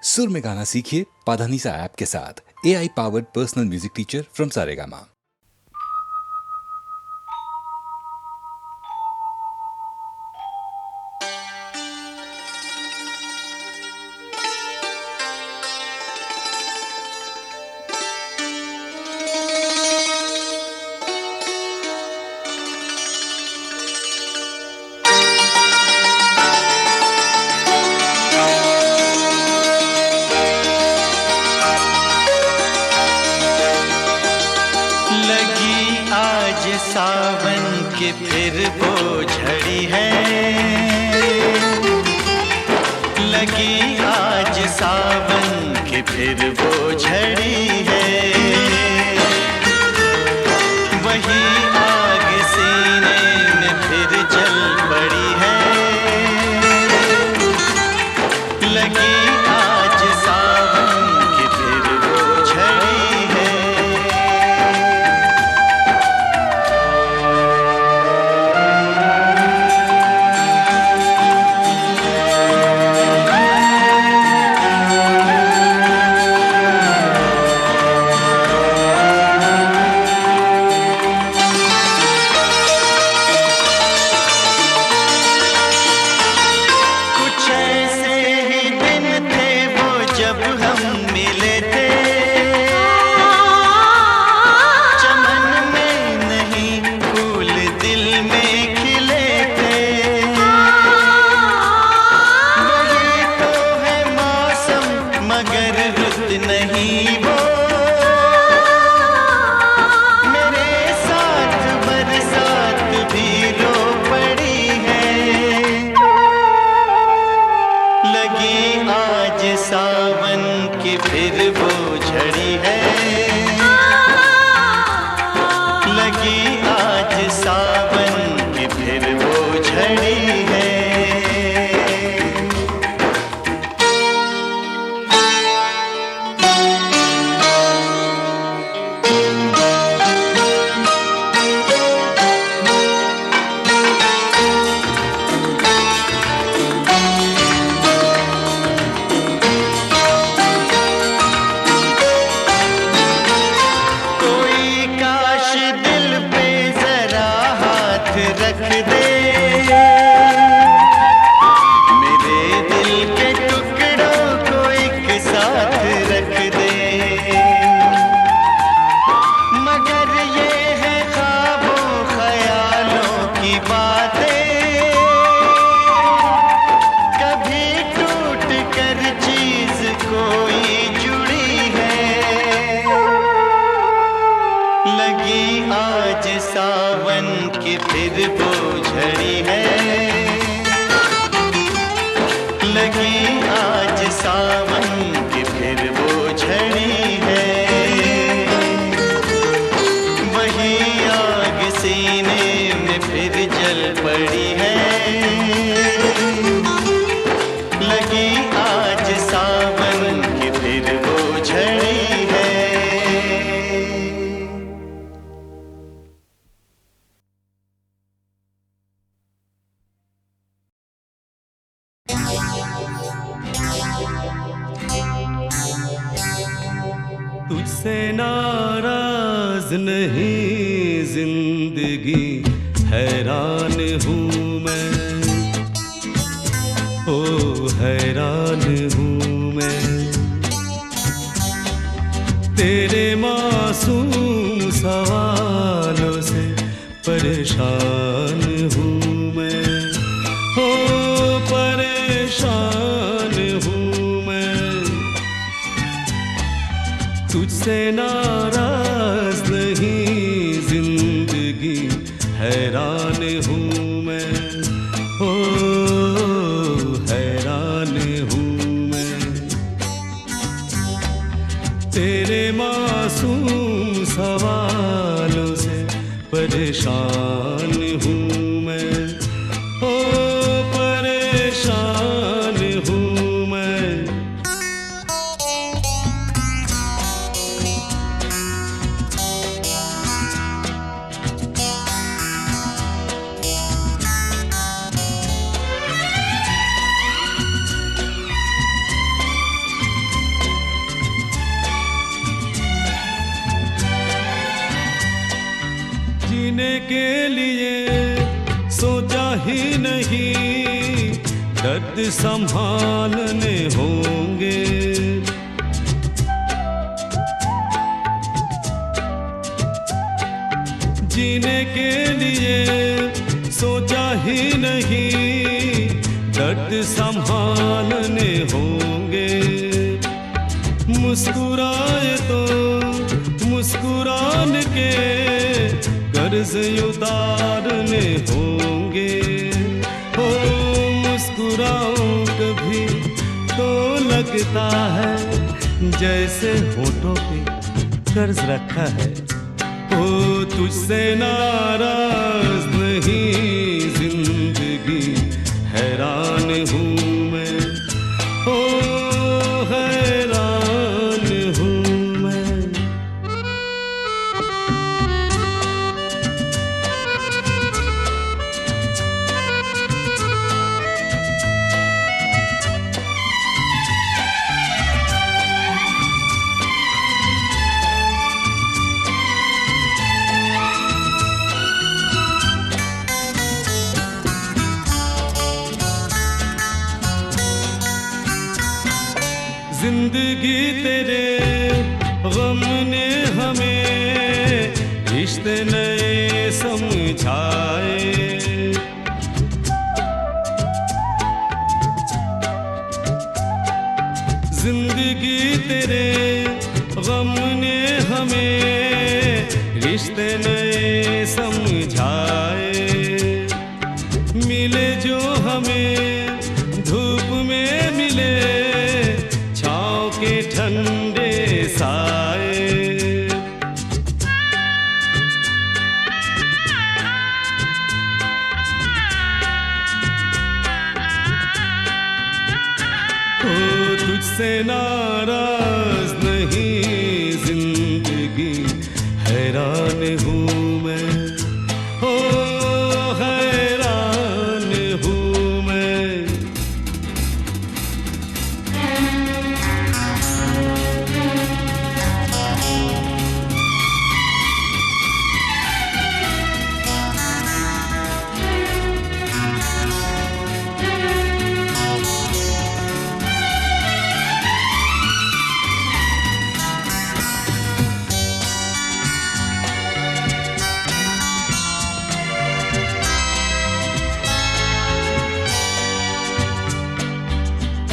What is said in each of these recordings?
सुर में गाना सीखिए पाधानीसा ऐप के साथ। AI powered personal music teacher from Saregama. Saavn की फिर वो झड़ी है, लगी आज सावन की फिर वो झड़ी है। वही आग सीने में फिर जल पड़ी है, लगी आज सावन की फिर वो झड़ी है। तुझसे नाराज नहीं जिंदगी, हैरान हूँ मैं, ओ हैरान हूँ मैं। तेरे मासूम सवालों से परेशान हूँ मैं, ओ परेशान हूँ मैं। तुझसे नाराज नहीं जिंदगी, हैरान हूँ मैं, ओ हैरान हूँ मैं। तेरे मासूम सवालों से परेशान हूँ मैं, ओ परेशान हूँ मैं। जीने के लिए सोचा ही नहीं, दर्द संभालने होंगे। जीने के लिए सोचा ही नहीं, दर्द संभालने होंगे। मुस्कुराए तो मुस्कुरान के कर्ज उतारने होंगे। हो मुस्कुराऊं कभी तो लगता है जैसे होठों पे कर्ज रखा है। ओ तुझसे नाराज नहीं जिंदगी, हैरान हूँ मैं, ओ हैरान हूँ मैं। जिंदगी तेरे गम ने हमें रिश्ते नए समझाए। जिंदगी तेरे गम ने हमें रिश्ते नए समझाए। मिले जो हमें धूप में मिले के ठंडे साए। ओ तुझसे नाराज नहीं जिंदगी, हैरान हूँ मैं, ओ हैरान हूँ मैं।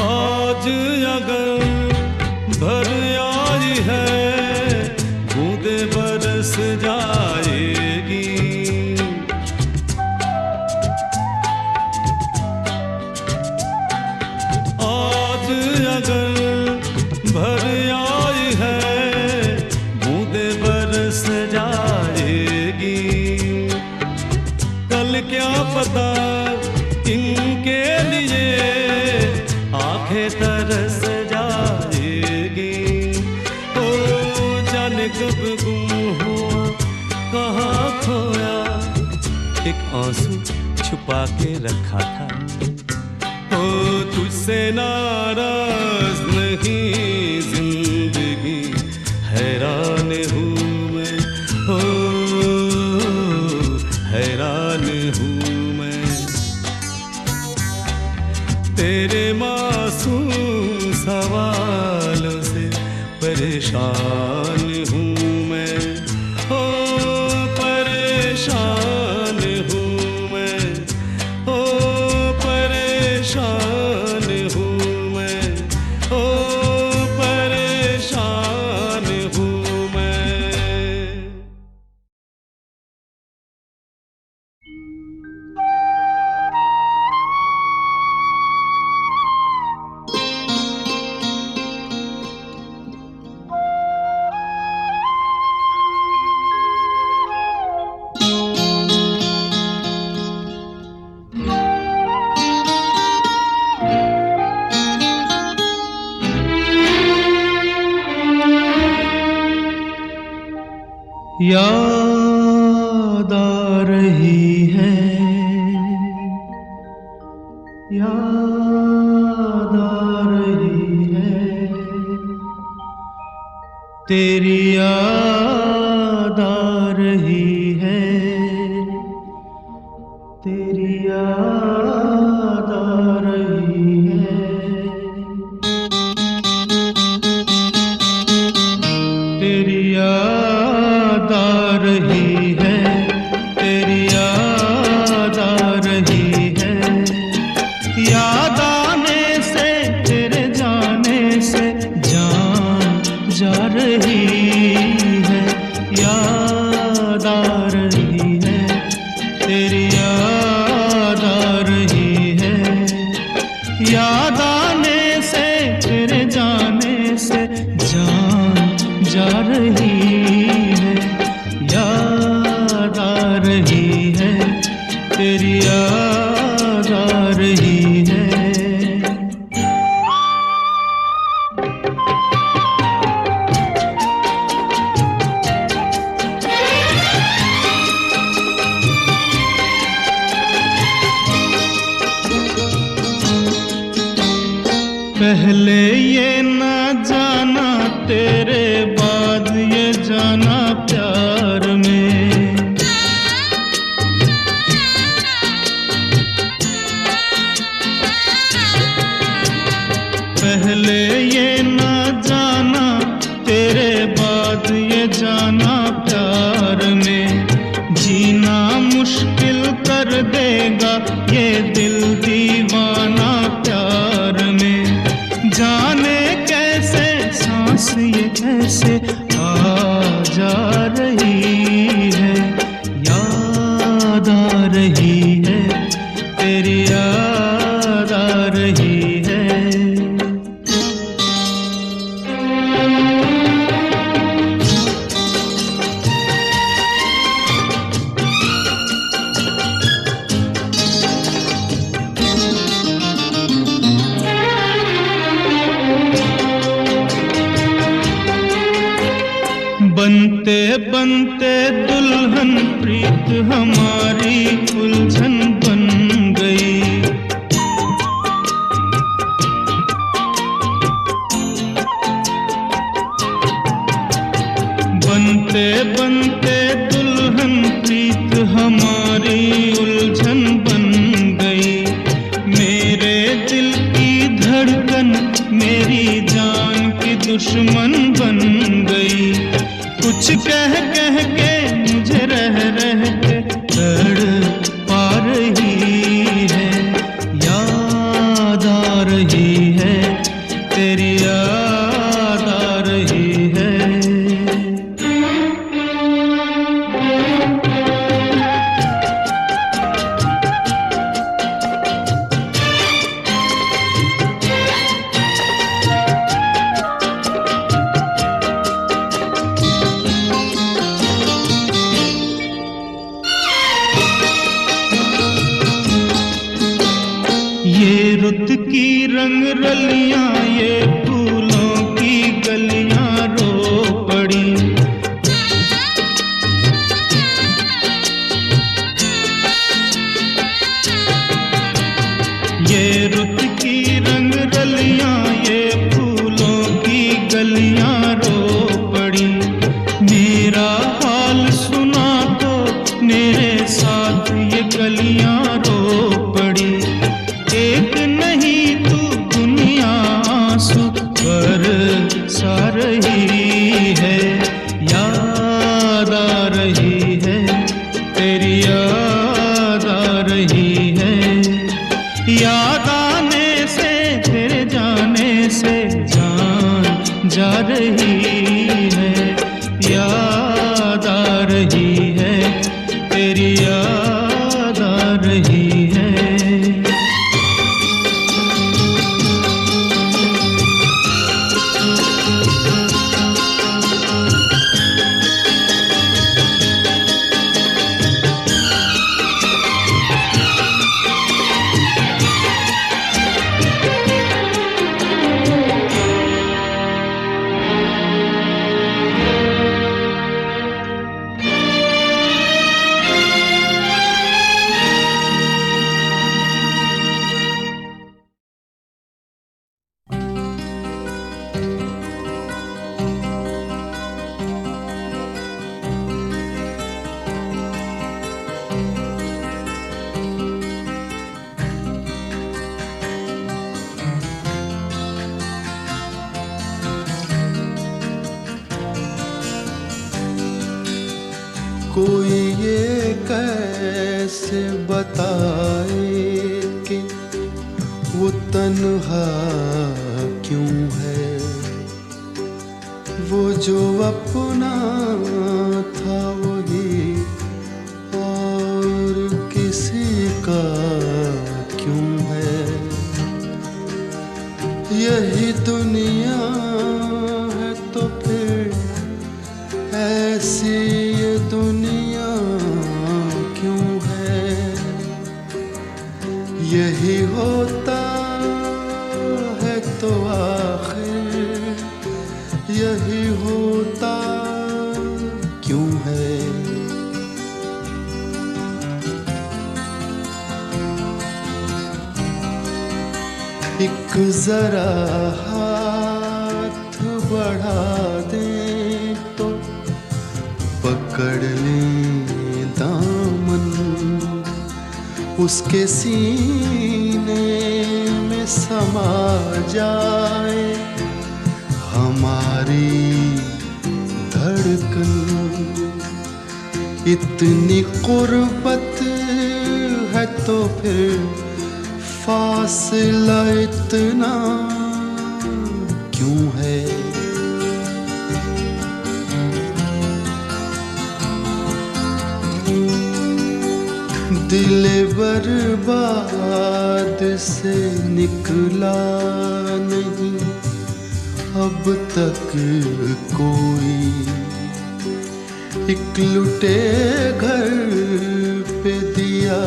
आज अगर भर आई है बूंदे बरस जाएगी। आज अगर भर आई है बूंदे बरस जाएगी। कल क्या पता इनके लिए आंखें तरस जाएगी। ओ जाने कब गुम हुआ कहाँ खोया, एक आंसू छुपा के रखा था। ओ तुझसे नाराज नहीं जिंदगी, हैरान हूँ मैं, ओ हैरान हूँ मैं। तेरे मासूम सवालों से परेशान हूँ मैं, ओ परेशान हूँ मैं, ओ परेशान हूँ मैं, ओ परेशान हूँ मैं। याद आ रही है, याद आ रही है, तेरी याद आ रही है। जा रही है, याद आ रही है, तेरी याद आ रही है। पहले ये ना जाना, तेरे बाद ये जाना प्यार में। पहले ये ना जाना, तेरे बाद ये जाना प्यार में। जीना मुश्किल कर देगा ये दिल दीवाना प्यार में। जाने कैसे सांस ये कैसे आ जा रही है, याद आ रही है, तेरी याद आ रही है। बनते बनते दुल्हन प्रीत हमारी उलझन बन गई। बनते बनते दुल्हन प्रीत हमारी उलझन बन गई। मेरे दिल की धड़कन मेरी जान की दुश्मन बन गई। कुछ कह कह के मुझे रह रह के तड़पा रही है, याद आ रही है, तेरी याद आ रही है। ये रुत की रंग रलियां, ये फूलों की गलियां रो पड़ी। ये रुत की रंग रलियां, ये फूलों की गलियां रो पड़ी। मेरा हाल सुना तो मेरे साथ ये गलियां रो पड़ी। एक नहीं तू दुनिया आंसू बरसा रही है, याद आ रही है, तेरी याद आ रही है। याद आने से तेरे जाने से जान जा रही है, याद आ रही है, तेरी याद आ रही है। कोई ये कैसे बताए कि वो तन्हा क्यों है। वो जो अपना था वही और किसी का क्यों है। यही दुनिया है तो फिर यही होता क्यों है? एक जरा हाथ बढ़ा दे तो पकड़ ले दामन, उसके सीने में समा जाए हमारी धड़कन। इतनी कुर्बत है तो फिर फासला इतना क्यों है? दिल बर्बाद से निकला नहीं अब तक कोई, एक लुटे घर पे दिया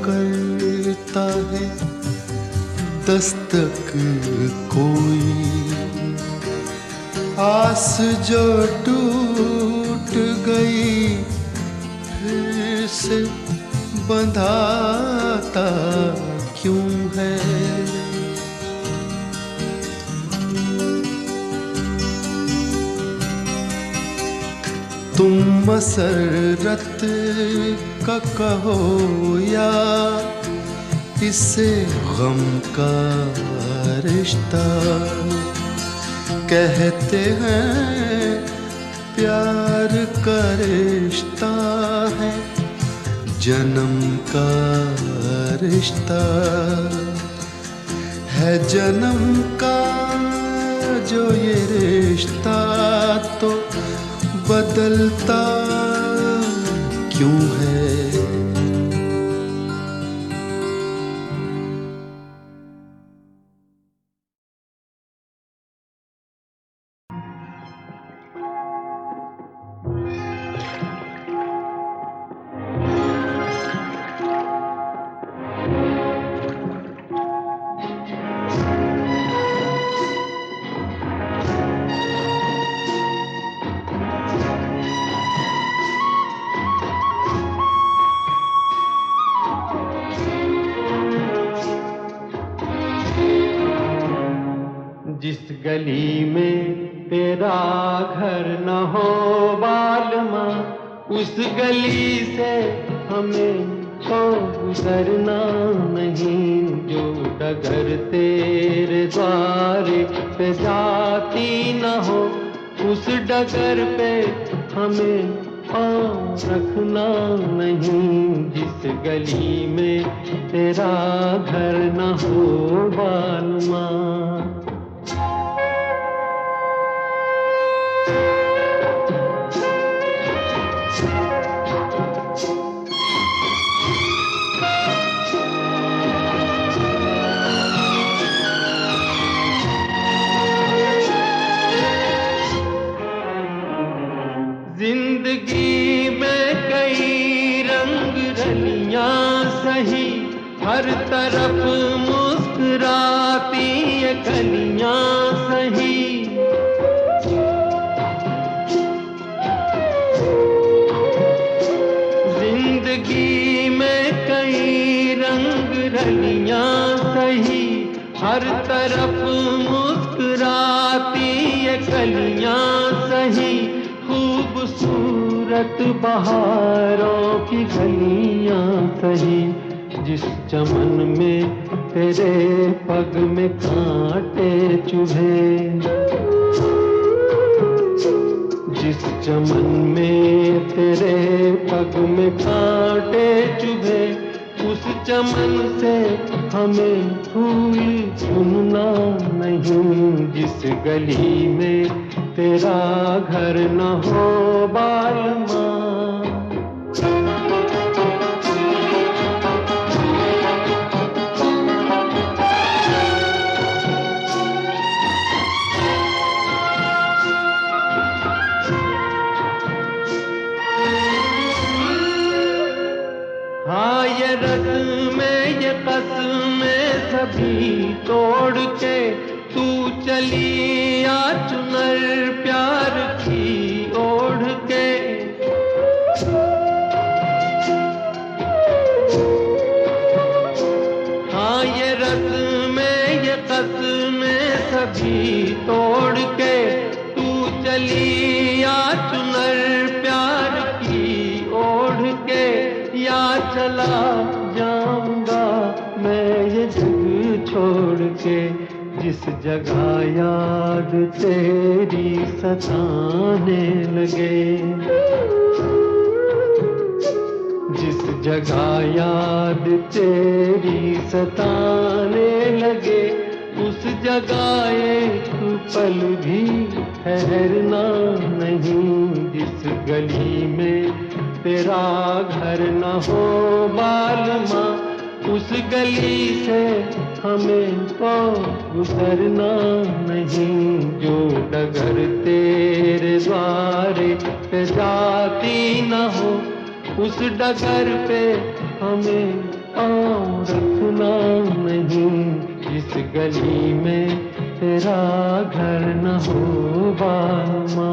करता है दस्तक कोई। आस जो टूट गई फिर से बंधाता क्यों है? तुम मसरत का कहो या इससे गम का रिश्ता, कहते हैं प्यार का रिश्ता है जन्म का रिश्ता, है जन्म का जो ये रिश्ता तो बदलता क्यों है? जिस गली में तेरा घर न हो बालमा, उस गली से हमें तो गुजरना नहीं। जो डगर तेरे द्वारे पे जाती न हो, उस डगर पे हमें पाँव रखना नहीं। जिस गली में तेरा घर न हो बालमा, जिंदगी में कई रंग रलियां सही, हर तरफ मुस्कुराती ये कलियां सही। जिंदगी में कई रंग रलियां सही, हर तरफ मुस्कुराती ये कलियां सही। खूबसूरत बहारों की गलियां सही, जिस चमन में तेरे पग में कांटे चुभे, जिस चमन में तेरे पग में कांटे चुभे, उस चमन से हमें फूल चुनना नहीं। जिस गली में तेरा घर न हो बालमा, हाँ ये रस्में ये कसमें सभी तोड़ के तू चली आ चुनर तोड़ के तू चली या चुनर प्यार की ओढ़ के, या चला जाऊंगा मैं ये जग छोड़ के, जिस जगह याद तेरी सताने लगे, जिस जगह याद तेरी सताने लगे, उस जगह एक पल भी ठहरना नहीं। जिस गली में तेरा घर न हो बालमा, उस गली से हमें तो गुजरना नहीं। जो डगर तेरे द्वारे पे जाती न हो, उस डगर पे हमें पाँव रखना नहीं। जिस गली में तेरा घर न हो बालमा।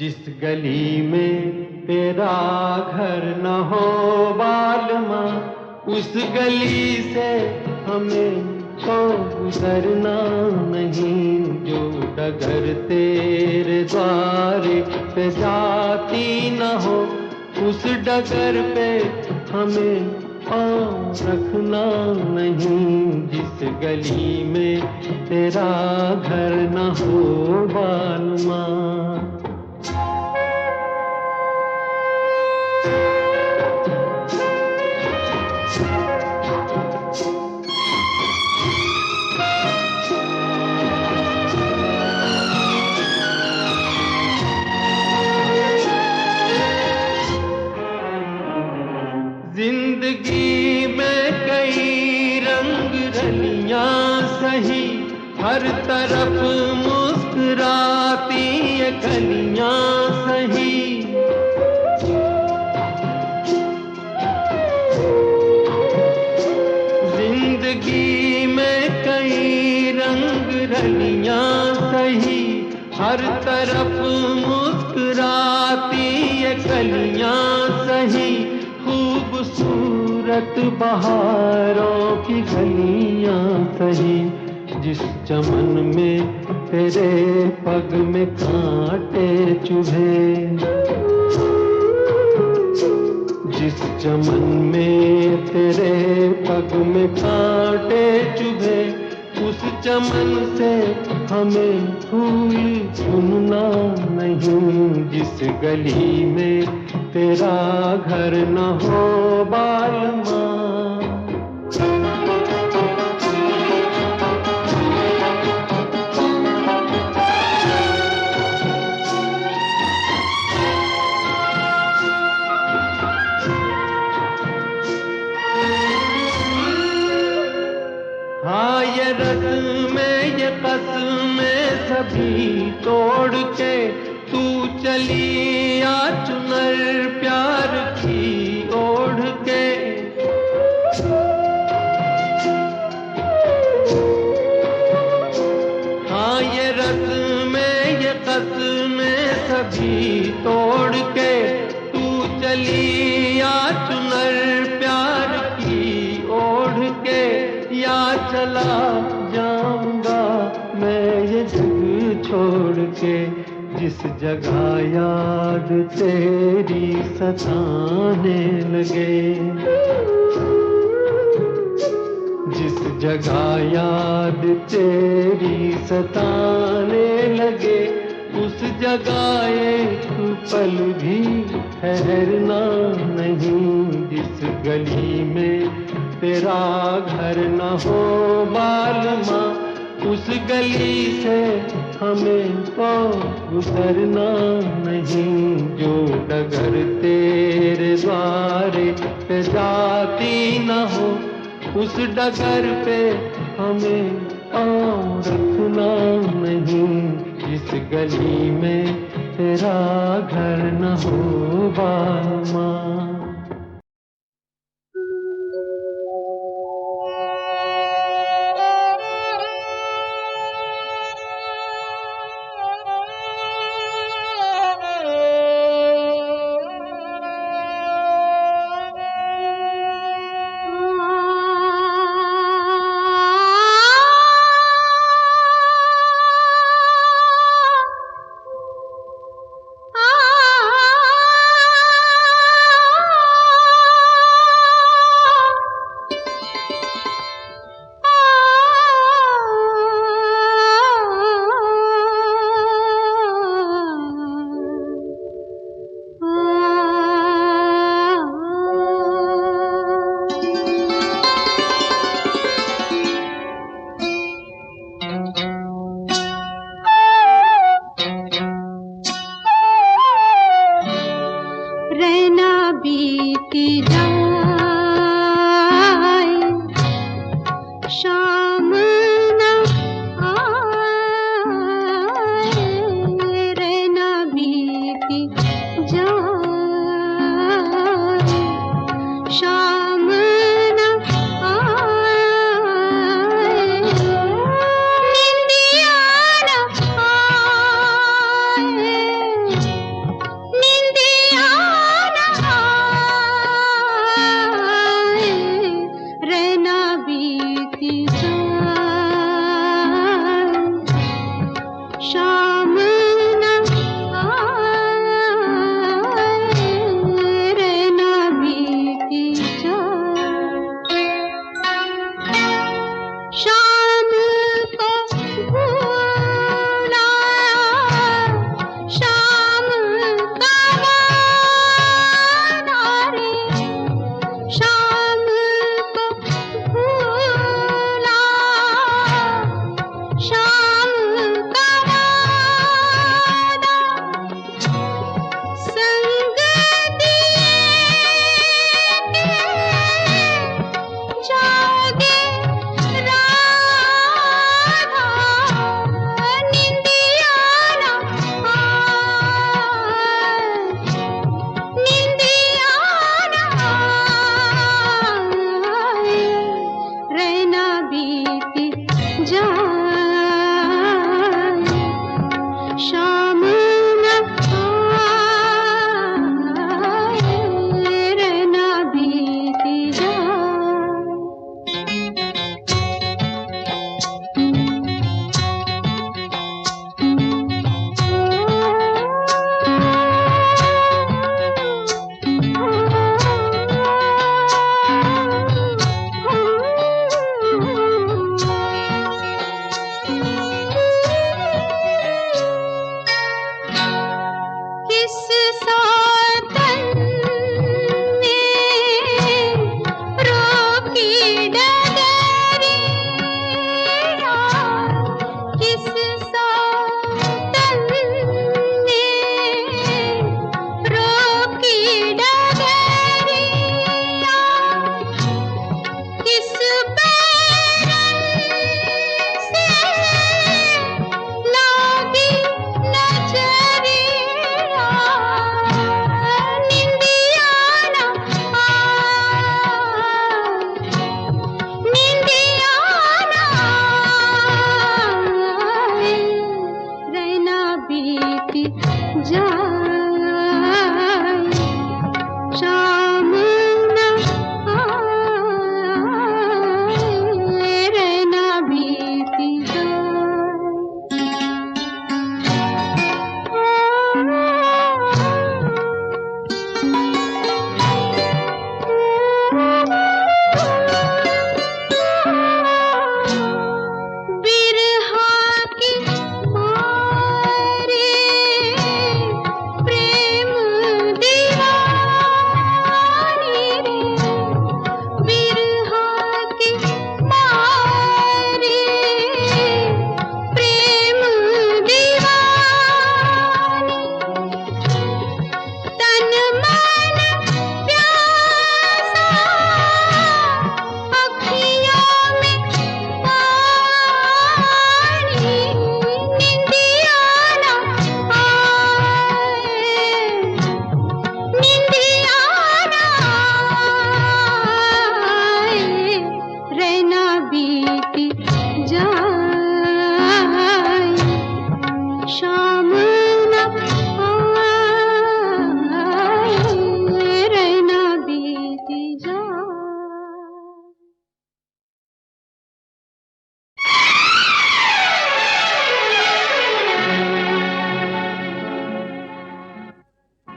जिस गली में तेरा घर न हो बालमा, उस गली से हमें तो गुजरना नहीं। जो डगर तेरे द्वारे पे जाती न हो, उस डगर पे हमें पाँव रखना नहीं। जिस गली में तेरा घर न हो बालमा। जिंदगी में कई रंग रलियां सही, हर तरफ मुस्कुराती ये कलियां सही। जिंदगी में कई रंग रलियां सही, हर तरफ मुस्कुराती ये कलियां सही। खूबसूरत बहारों की गलियां सही, जिस चमन में तेरे पग में कांटे चुभे, जिस चमन में तेरे पग में कांटे चुभे, उस चमन से हमें फूल चुनना नहीं। जिस गली में तेरा घर न हो बालमा। हाँ ये रस्में ये कसमें सभी तोड़ के तू चली या चुनर प्यार की ओढ़ के। हाँ ये रस्में ये कसमें सभी तोड़ के तू चली या चुनर प्यार की ओढ़ के, या चला जाऊंगा मैं ये जग छोड़ के, जिस जगह याद तेरी सताने लगे, जिस जगह याद तेरी सताने लगे, उस जगह एक पल भी ठहरना नहीं। जिस गली में तेरा घर न हो बालमा, उस गली से हमें तो गुजरना नहीं। जो डगर तेरे द्वारे पे जाती न हो, उस डगर पे हमें पाँव रखना नहीं। जिस गली में तेरा घर न हो बालमा।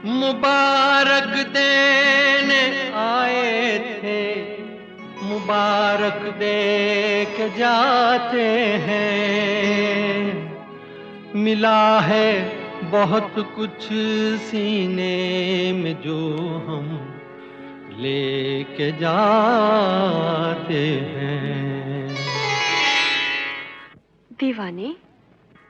मुबारक देने आए थे, मुबारक दे के जाते हैं। मिला है बहुत कुछ सीने में जो हम लेके जाते हैं। दीवाने,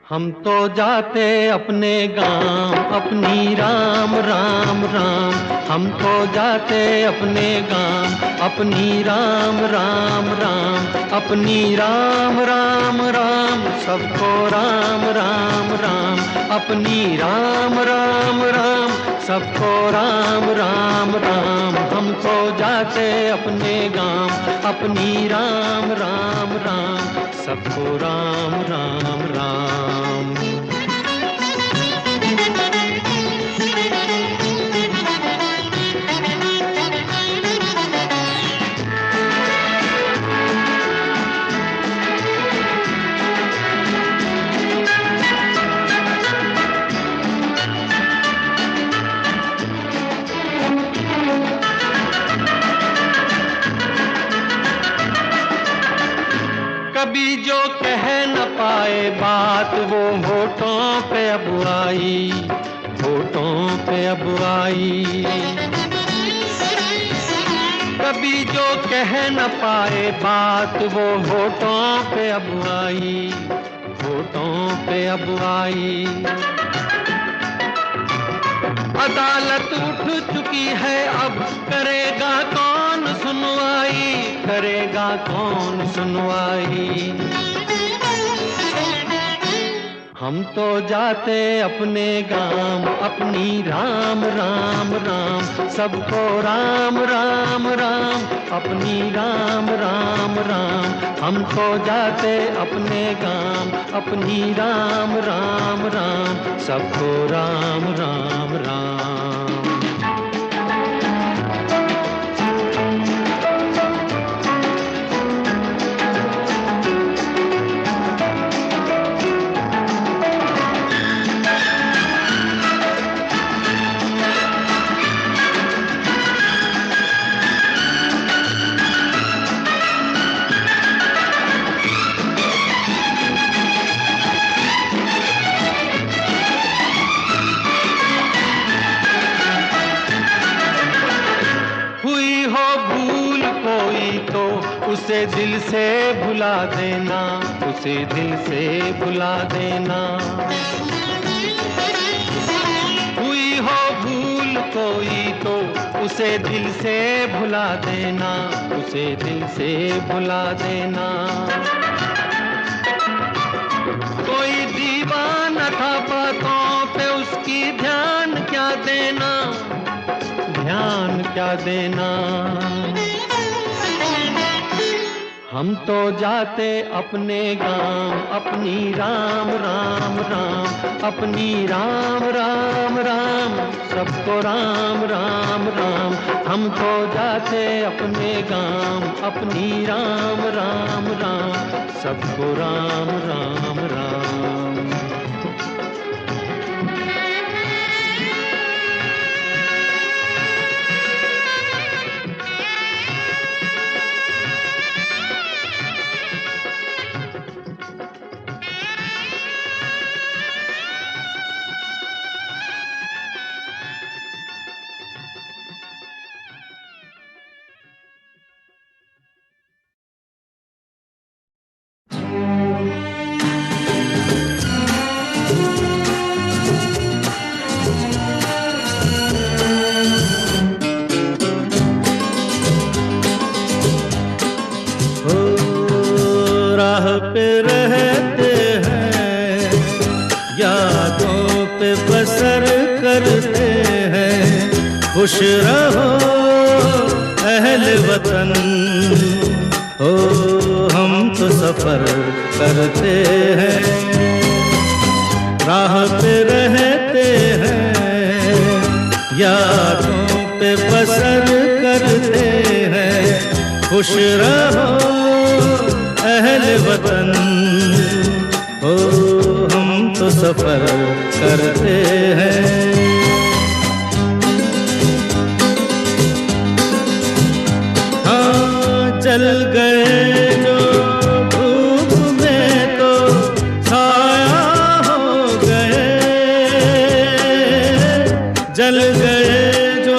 हम तो जाते अपने गांव, अपनी राम राम राम। हम तो जाते अपने गांव, अपनी राम राम राम। अपनी राम राम राम, सबको राम राम राम। अपनी राम राम राम, सबको राम राम राम। हम तो जाते अपने गांव, अपनी राम राम राम। सबको राम राम राम। कभी जो कह न पाए बात वो होठों पे अब आई, होठों पे अब आई। कभी जो कह न पाए बात वो होठों पे अब आई, होठों पे अब आई। अदालत उठ चुकी है, अब करेगा कौन सुनवाई, करेगा कौन सुनवाई। हम तो जाते अपने गांव, अपनी राम राम राम। सबको राम राम राम, अपनी राम राम राम। हम तो जाते अपने गांव, अपनी राम राम राम। सबको राम राम राम। उसे दिल से भुला देना, उसे दिल से भुला देना। हुई हो भूल कोई तो उसे दिल से भुला देना, उसे दिल से भुला देना। कोई दीवाना था बातों पे उसकी ध्यान क्या देना, ध्यान क्या देना। हम तो जाते अपने गांव, अपनी राम राम राम। अपनी राम राम राम, सबको राम राम राम। हम तो जाते अपने गांव, अपनी राम राम राम। सबको राम राम राम। पे रहते हैं, यादों पे बसर करते हैं। खुश रहो अहले वतन, ओ हम तो सफर करते हैं। राह पे रहते हैं, यादों पे बसर करते हैं। खुश रहो अहले वतन, ओ हम तो सफर करते हैं। जल गए जो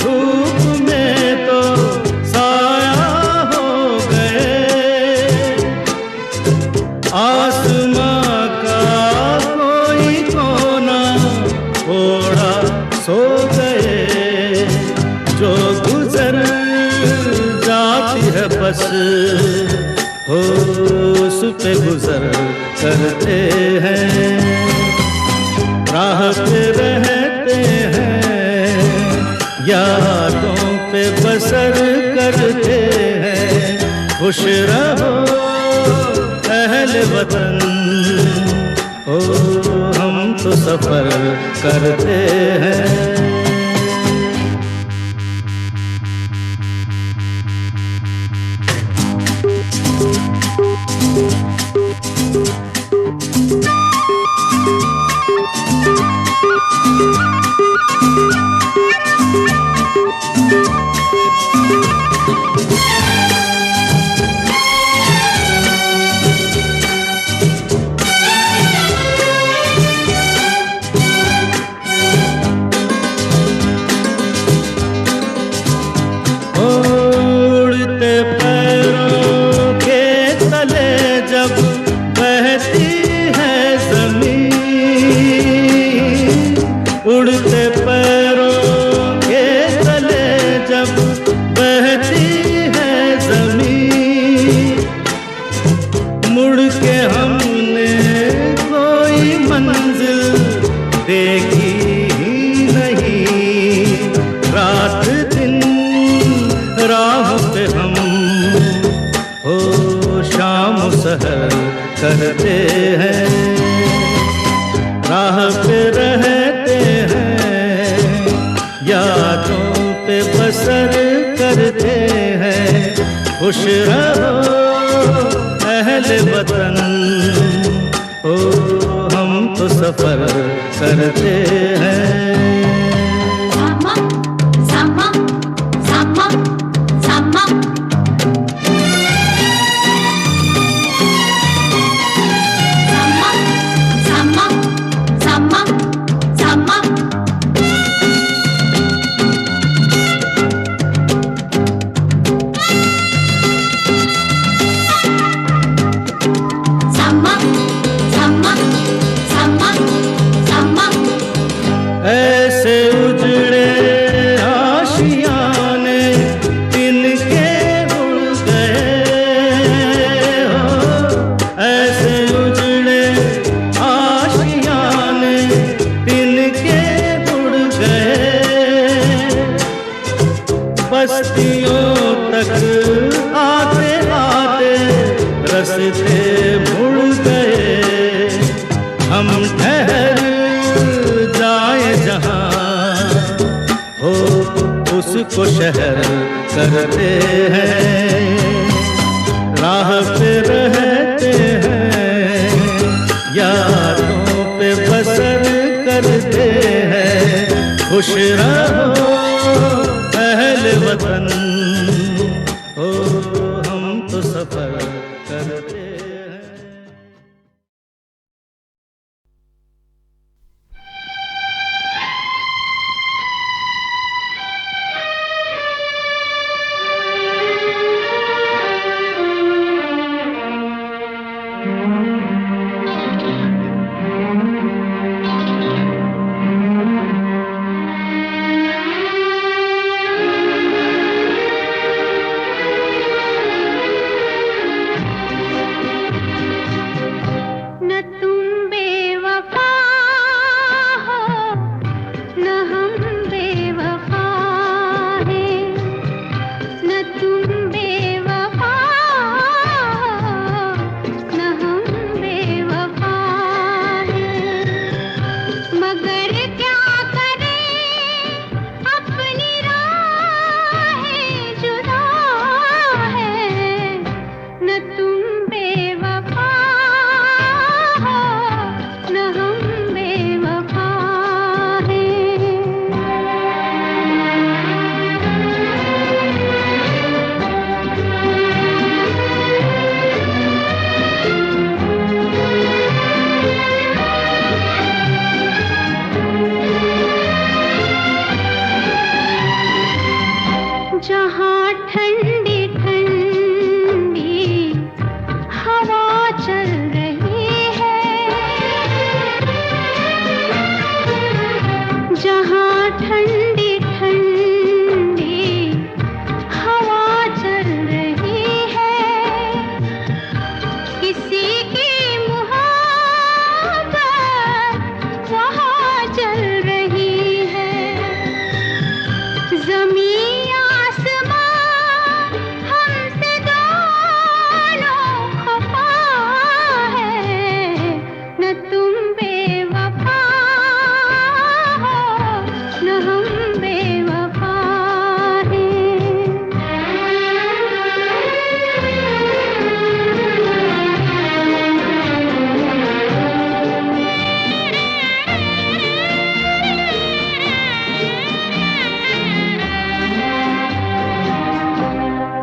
धूप में तो साया हो गए। आसमां का कोई कोना थोड़ा सो गए। जो गुजर जाती है बस हो उस पे गुजर करते हैं। राह पे रहते हैं, यादों पे बसर करते हैं। खुश रहो अहले वतन, ओ हम तो सफर करते हैं। उड़ते पैरों के तले जब बहती है ज़मीन, मुड़ के हमने कोई मंजिल देखी ही नहीं। रात दिन राह पे हम हो शाम सहर करते हैं। राह पे रहते हैं, यादों पे बसर करते हैं। खुश रहो अहले वतन, ओ हम तो सफर करते हैं। ऐसे उजड़े आशियाने तिनके उड़ गए हो। ऐसे उजड़े आशियाने तिनके उड़ गए। बस्तियों तक आते आते रस्ते मुड़ गए। हम ठहर जाए जहाँ हो उसको शहर करते हैं। राह पे रहते हैं, यादों पे बसर करते हैं। खुश रहो अहले वतन, ओ हम तो सफर करते हैं। ठंडी ठंडी हवा चल रही है, जहाँ ठंडी ठंडी हवा चल रही है, किसी की मुहब्बत वहाँ चल रही है। ज़मीन आसमां हमसे दोनों खफा है, न तुम बेवफा हो न हम बेवफा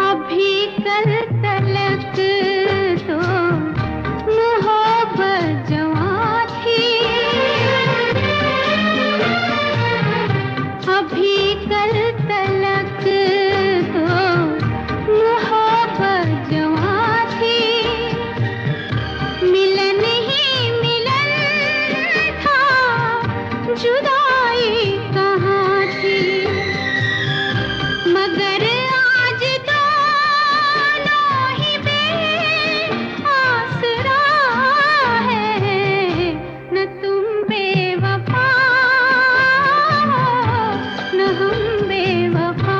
अभी कल तलक तो मोहब्बत जवां थी, अभी कल तलक तो मोहब्बत जवां थी, मिलन ही मिलन था, जुदाई कहाँ थी। मगर आज दोनों ही बेआसरा है, न तुम बेवफा हो न हम बेवफा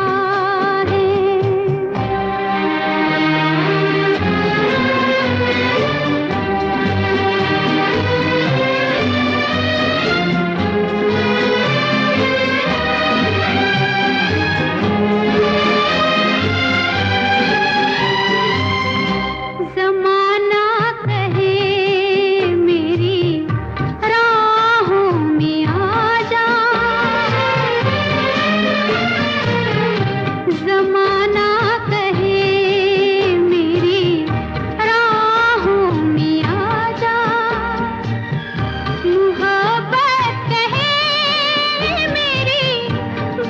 ज़माना कहे मेरी राहों में आ जा, ज़माना कहे मेरी राहों में आ जा, मुहब्बत कहे मेरी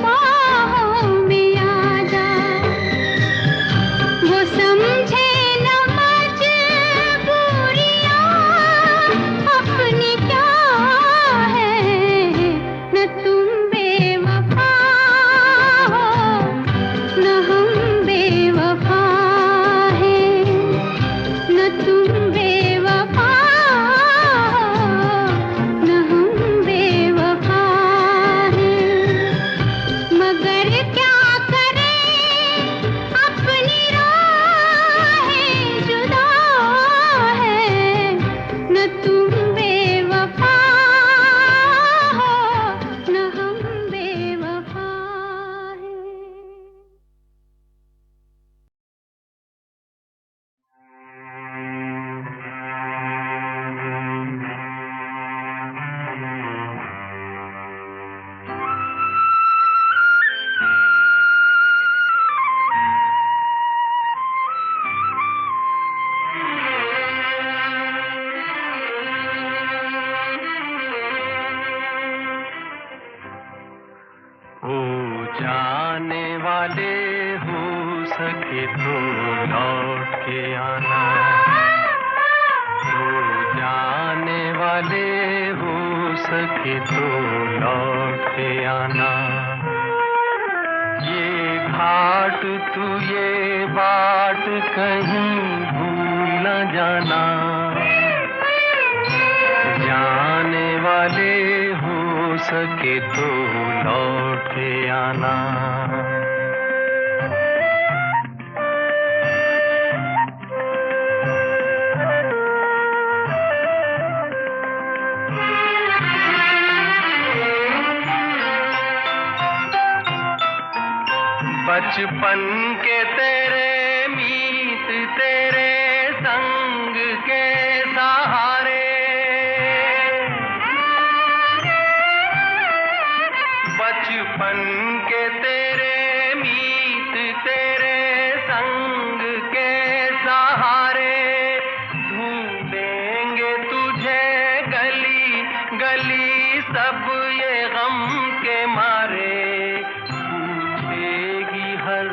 बाहों में आ जा, वो समझे न मजबूरियां अपनी क्या है, न तुम बेवफा हो न हम बेवफा हैं, न तुम बेवफा हो न हम बेवफा हैं। मगर क्या करें अपनी राहें जुदा है, न तुम बेवफा हो न हम बेवफा हैं। ओ जाने वाले हो सके तो लौट के आना, ओ जाने वाले हो सके तो लौट के आना, ये घाट तू ये बाट कहीं भूल न जाना, जाने वाले हो सके तो लौट के आना। बचपन के तेरे मीत तेरे संग के सहारे, बचपन के तेरे मीत तेरे संग के सहारे, ढूंढेंगे तुझे गली गली सब ये गम के मारे, पूछेगी हर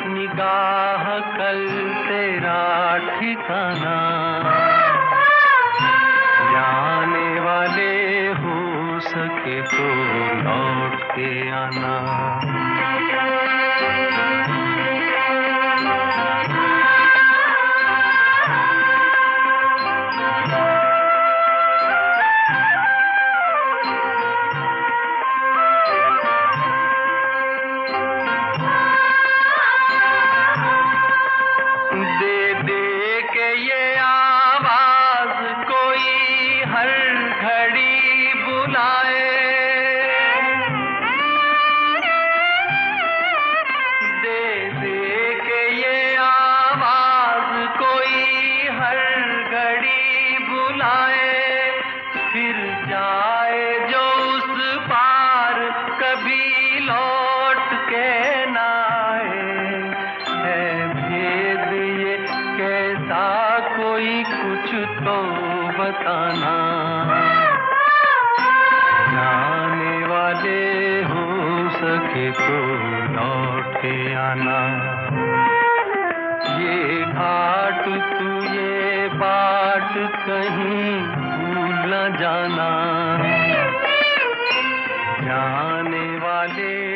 निगाह कल तेरा ठिकाना, जाने वाले हो सके तो लौट के आना। कोई कुछ तो बताना, जाने वाले हो सके तो लौट के आना। ये घाट तू ये बाट कहीं भूल न जाना, जाने वाले